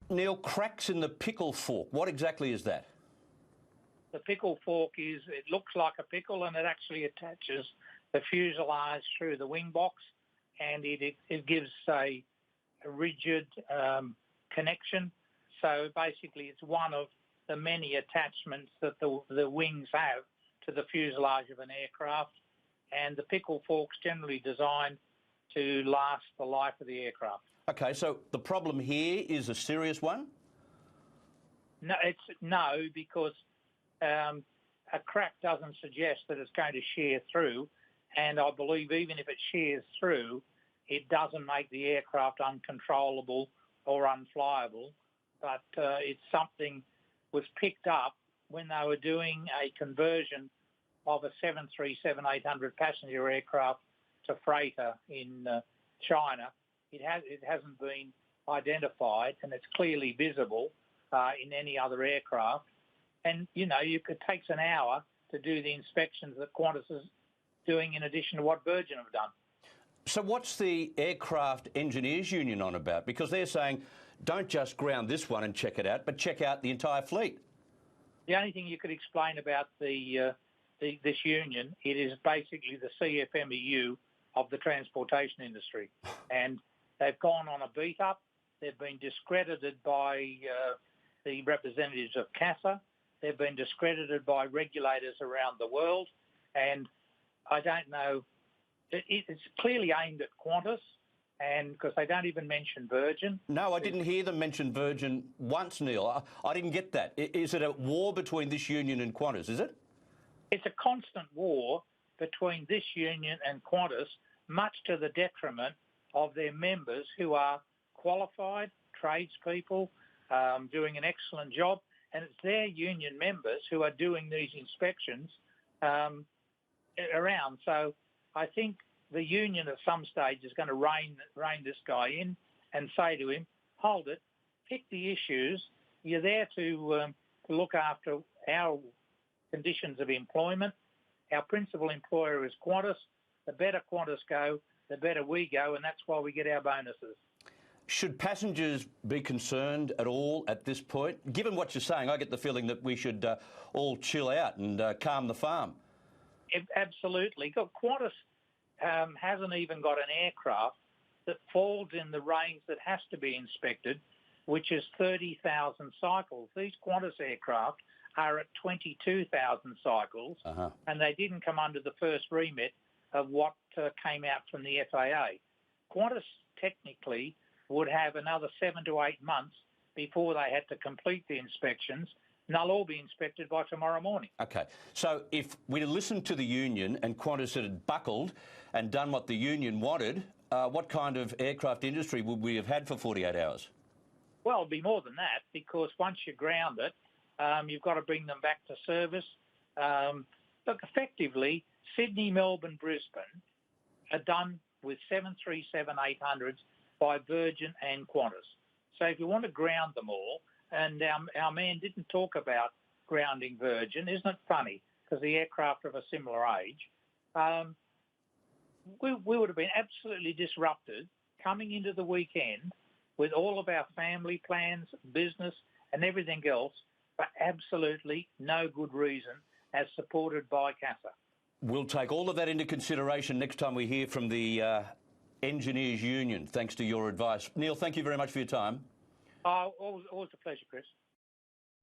Neil, cracks in the pickle fork. What exactly is that? The pickle fork it looks like a pickle, and it actually attaches the fuselage through the wing box, and it gives a rigid connection. So basically it's one of the many attachments that the wings have to the fuselage of an aircraft, and the pickle fork's generally designed to last the life of the aircraft. Okay, so the problem here is a serious one? No, because a crack doesn't suggest that it's going to shear through, and I believe even if it shears through, it doesn't make the aircraft uncontrollable or unflyable, but it's something was picked up when they were doing a conversion of a 737-800 passenger aircraft to freighter in China. It hasn't been identified, and it's clearly visible in any other aircraft. And, it takes an hour to do the inspections that Qantas is doing in addition to what Virgin have done. So what's the Aircraft Engineers Union on about? Because they're saying, don't just ground this one and check it out, but check out the entire fleet. The only thing you could explain about this union, it is basically the CFMEU of the transportation industry. And they've gone on a beat-up. They've been discredited by the representatives of CASA. They've been discredited by regulators around the world. And I don't know, it's clearly aimed at Qantas, and because they don't even mention Virgin. No, I didn't hear them mention Virgin once, Neil. I didn't get that. Is it a war between this union and Qantas, is it? It's a constant war between this union and Qantas, much to the detriment of their members who are qualified tradespeople, doing an excellent job, and it's their union members who are doing these inspections around. So I think the union at some stage is going to rein this guy in and say to him, hold it, pick the issues. You're there to look after our conditions of employment. Our principal employer is Qantas. The better Qantas go, the better we go, and that's why we get our bonuses. Should passengers be concerned at all at this point? Given what you're saying, I get the feeling that we should all chill out and calm the farm. Absolutely. Qantas hasn't even got an aircraft that falls in the range that has to be inspected, which is 30,000 cycles. These Qantas aircraft are at 22,000 cycles, and they didn't come under the first remit of what came out from the FAA. Qantas technically would have another 7 to 8 months before they had to complete the inspections, and they'll all be inspected by tomorrow morning. Okay, so if we listened to the union and Qantas had buckled and done what the union wanted, what kind of aircraft industry would we have had for 48 hours? Well, it'd be more than that, because once you ground it, you've got to bring them back to service. Look, effectively, Sydney, Melbourne, Brisbane are done with 737-800s by Virgin and Qantas. So if you want to ground them all, and our man didn't talk about grounding Virgin, isn't it funny? Because the aircraft are of a similar age. We would have been absolutely disrupted coming into the weekend with all of our family plans, business and everything else for absolutely no good reason, as supported by CASA. We'll take all of that into consideration next time we hear from the Engineers Union, thanks to your advice. Neil, thank you very much for your time. Always a pleasure, Chris.